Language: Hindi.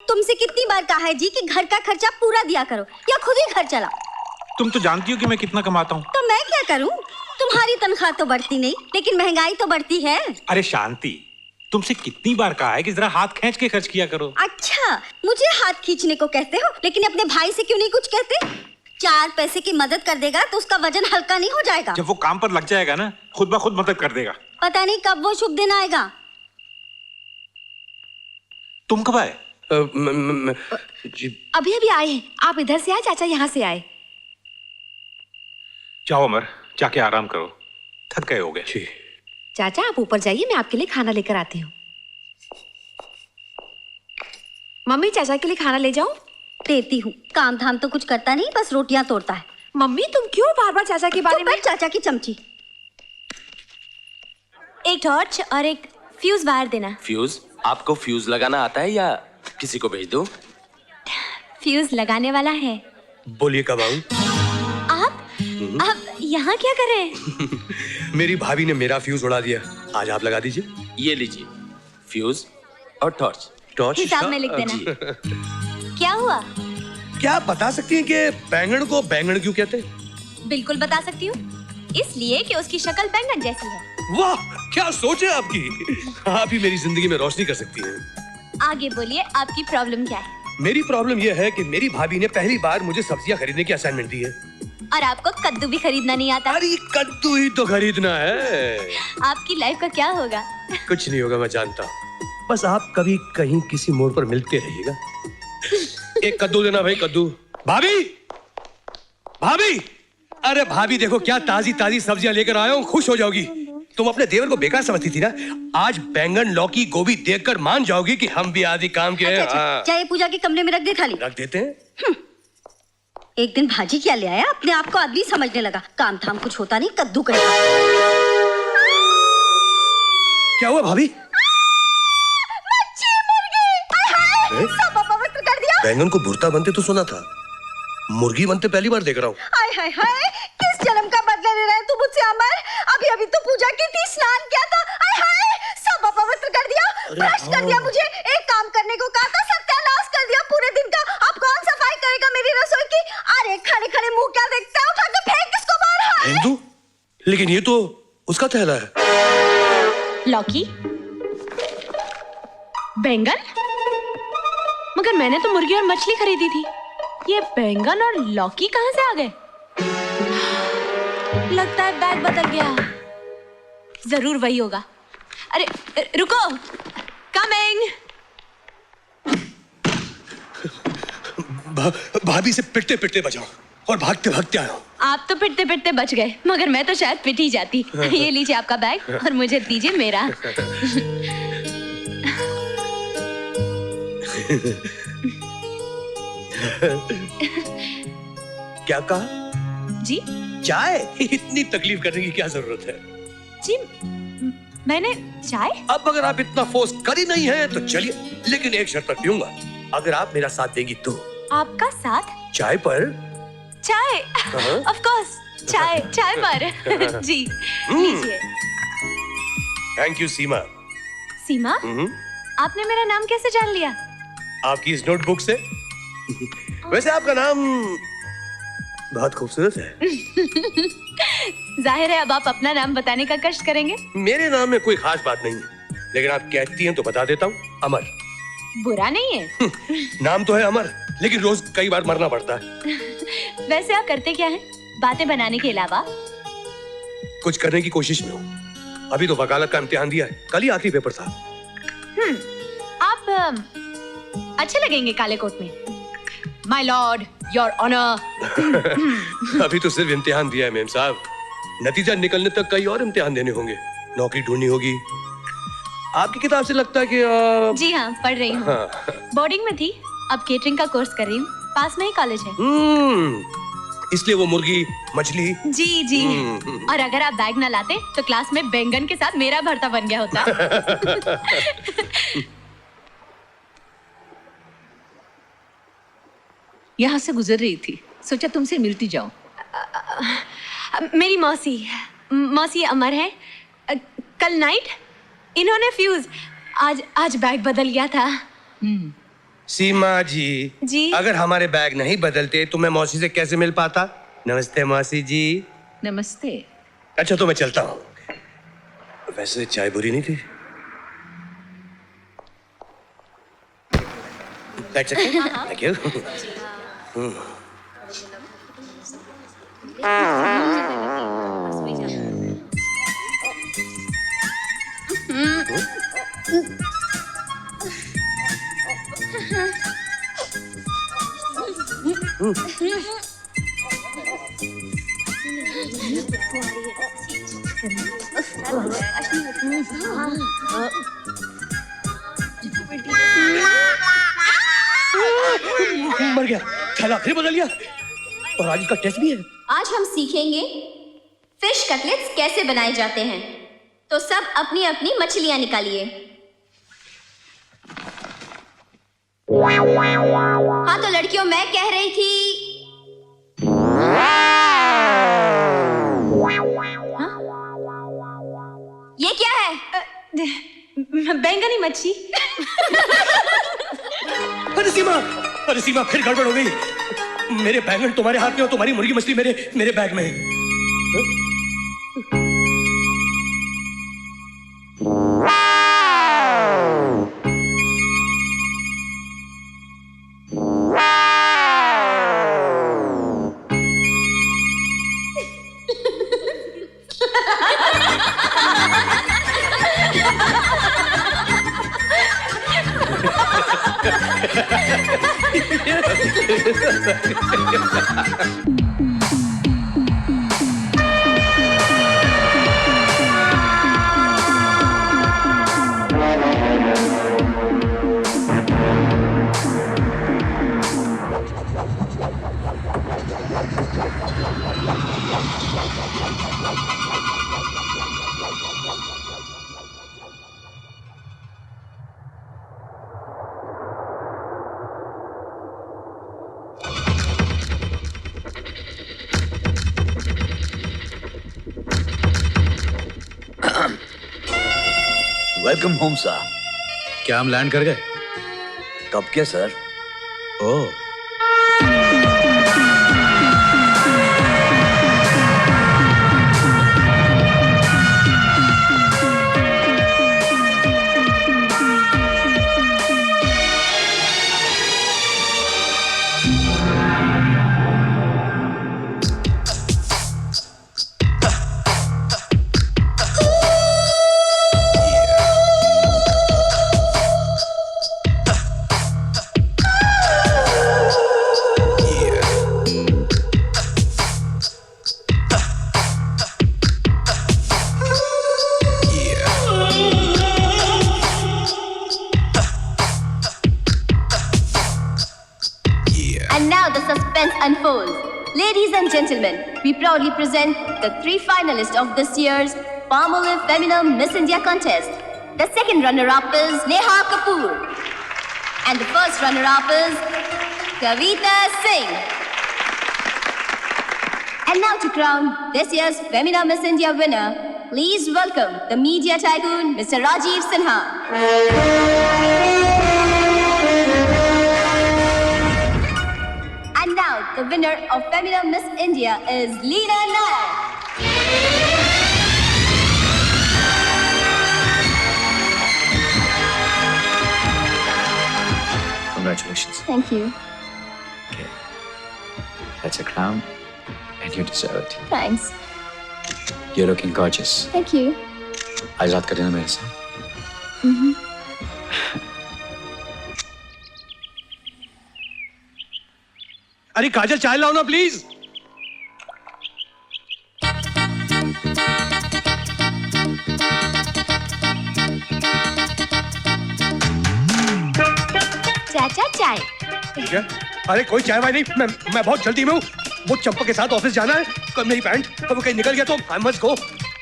तुमसे कितनी बार कहा है जी कि घर का खर्चा पूरा दिया करो या खुद ही घर चलाओ। तुम तो जानती हो कि मैं कितना कमाता हूँ। तो मैं क्या करूँ? तुम्हारी तनख्वाह तो बढ़ती नहीं, लेकिन महंगाई तो बढ़ती है। अरे शांति, तुमसे कितनी बार कहा है कि जरा हाथ खींच के खर्च किया करो। अच्छा, मुझे हाथ खींचने को कहते हो, लेकिन अपने भाई से क्यों नहीं कुछ कहते? 4 पैसे की मदद कर देगा तो उसका वजन हल्का नहीं हो जाएगा? जब वो काम पर लग जाएगा ना, खुद ब खुद मदद कर देगा। पता नहीं कब वो शुभ दिन आएगा। तुम कब आए? अभी अभी आए हैं। आप इधर से आए, चाचा यहाँ से आए। जाओ अमर, जाके आराम करो, थक गए होगे। चाचा आप ऊपर जाइए, मैं आपके लिए खाना लेकर आती हूँ। मम्मी चाचा के लिए खाना ले जाऊं? देती हूँ। काम धाम तो कुछ करता नहीं, बस रोटियां तोड़ता है। मम्मी तुम क्यों बार बार चाचा के बारे में? चाचा की चमची। एक टॉर्च और एक फ्यूज वायर देना। फ्यूज? आपको फ्यूज लगाना आता है या किसी को भेज दूं? फ्यूज लगाने वाला है। बोलिए कब आऊं? आप यहाँ क्या कर रहे हैं? मेरी भाभी ने मेरा फ्यूज उड़ा दिया, आज आप लगा दीजिए। ये लीजिए, फ्यूज और टॉर्च। टॉर्च हिसाब में लिख देना। क्या हुआ? क्या आप बता सकती हैं कि बैंगन को बैंगन क्यों कहते हैं? बिल्कुल बता सकती हूँ, इसलिए कि उसकी शक्ल बैंगन जैसी है। वाह, क्या सोच है आपकी। आप ही मेरी जिंदगी में रोशनी कर सकती हैं। आगे बोलिए, आपकी प्रॉब्लम क्या है? मेरी प्रॉब्लम यह है कि मेरी भाभी ने पहली बार मुझे सब्जियां खरीदने की असाइनमेंट दी है। और आपको कद्दू भी खरीदना नहीं आता? अरे कद्दू ही तो खरीदना है। आपकी लाइफ का क्या होगा? कुछ नहीं होगा, मैं जानता हूँ। बस आप कभी कहीं किसी मोड़ पर मिलते रहिएगा। एक कद्दू देना भाई, कद्दू। भाभी, भाभी, अरे भाभी देखो क्या ताजी ताजी सब्जियां लेकर आया हूँ, खुश हो जाओगी। तुम अपने देवर को बेकार समझती थी ना, आज बैंगन लौकी गोभी देखकर मान जाओगी कि हम भी आदि काम के हैं। अच्छा, चाहे पूजा के कमरे में रख दे थाली। रख देते हैं। एक दिन भाजी क्या ले आया, अपने आप को आदमी समझने लगा। काम धाम कुछ होता नहीं, कद्दू करेगा। क्या हुआ भाभी? सब अपवित्र कर दिया। बैंगन को भुर्ता बनते तो सुना था, मुर्गी बनते पहली बार देख रहा हूँ। हाय हाय हाय, किस जन्म का बदला ले रहा है तू मुझसे अमर? अभी अभी तो पूजा की थी, स्नान किया था। हाय हाय, सब अपवित्र कर दिया, भ्रष्ट कर दिया मुझे। एक काम करने को कहा था, सत्यानाश कर दिया पूरे दिन का। अब कौन सफाई करेगा मेरी रसोई की? अरे खड़े खड़े मुंह क्या देखता है, उठा के फेंक इसको बाहर। हिंदू, लेकिन ये तो उसका थैला है। लौकी, बैंगन, मगर मैंने तो मुर्गी और मछली खरीदी थी। ये बैंगन और लौकी कहाँ से आ गए? लगता है बैग बदल गया। जरूर वही होगा। अरे रुको, कमिंग। भाभी से पिटते पिटते बचाओ और भागते भागते आया। आप तो पिटते पिटते बच गए, मगर मैं तो शायद पिट ही जाती। ये लीजिए आपका बैग और मुझे दीजिए मेरा। क्या कहा? जी चाय? इतनी तकलीफ करने की क्या जरूरत है? जी, मैंने चाय? अब अगर आप इतना फोर्स कर ही नहीं है तो चलिए, लेकिन एक शर्त पर पीऊंगा, अगर आप मेरा साथ देंगी तो। आपका साथ? चाय पर? चाय, ऑफ कोर्स, चाय चाय पर। जी लीजिए। थैंक यू सीमा। सीमा, आपने मेरा नाम कैसे जान लिया? आपकी इस नोटबुक से। वैसे आपका नाम बहुत खूबसूरत है। जाहिर है अब आप अपना नाम बताने का कष्ट करेंगे। मेरे नाम में कोई खास बात नहीं है, लेकिन आप कहती हैं तो बता देता हूँ, अमर। बुरा नहीं है। नाम तो है अमर, लेकिन रोज कई बार मरना पड़ता है। वैसे आप करते क्या हैं बातें बनाने के अलावा? कुछ करने की कोशिश में हूँ। अभी तो वकालत का इम्तिहान दिया है, कल ही आखिरी पेपर था। आप अच्छे लगेंगे काले कोट में। My lord, your honour. अभी तो सिर्फ इम्तिहान दिया है मेम साहब, नतीजा निकलने तक कई और इम्तिहान देने होंगे, नौकरी ढूंढनी होगी। आपकी किताब से लगता है कि जी हाँ, पढ़ रही हूँ। बोर्डिंग में थी, अब केटरिंग का कोर्स कर रही हूँ। पास में ही कॉलेज है। इसलिए वो मुर्गी मछली। जी जी। और अगर आप बैग ना लाते तो क्लास में बैंगन के साथ मेरा भरता बन गया होता। यहाँ से गुजर रही थी, सोचा तुमसे मिलती जाऊं। मेरी मौसी अमर है। कल नाइट इन्होंने फ्यूज, आज बैग बदल गया था। सीमा जी जी? अगर हमारे बैग नहीं बदलते तो मैं मौसी से कैसे मिल पाता? नमस्ते मौसी जी। नमस्ते। अच्छा तो मैं चलता हूँ। वैसे चाय बुरी नहीं थी। That's okay. Thank you. मर गया। थैला फिर बदल गया और आज इसका टेस्ट भी है। आज हम सीखेंगे फिश कटलेट्स कैसे बनाए जाते हैं। तो सब अपनी अपनी मछलियां निकालिए। हाँ तो लड़कियों, मैं कह रही थी ये क्या है? बैंगनी मच्छी। अरे सीमा फिर गड़बड़ हो गई। मेरे बैंगन तुम्हारे हाथ में और तुम्हारी मुर्गी मछली मेरे बैग में है। Welcome home sir. क्या हम लैंड कर गए? कब के sir? Oh, And now the suspense unfolds. Ladies and gentlemen, we proudly present the 3 finalists of this year's Palmolive Feminine Miss India contest. The second runner-up is Neha Kapoor. And the first runner-up is Kavita Singh. And now to crown this year's Femina Miss India winner, please welcome the media tycoon, Mr. Rajiv Sinha. And now, the winner of Femina Miss India is Leena Nair. Congratulations. Thank you. Okay. That's a crown, and you deserve it. Thanks. You're looking gorgeous. Thank you. आज रात का डिनर मेरे साथ. अरे काजल चाय लाओ ना प्लीज। चाचा चाय। ठीक है। अरे कोई चाय वाय नहीं, मैं बहुत जल्दी में हूँ। वो चंपा के साथ ऑफिस जाना है। कल मेरी पैंट कहीं निकल गया तो आई मस्ट गो।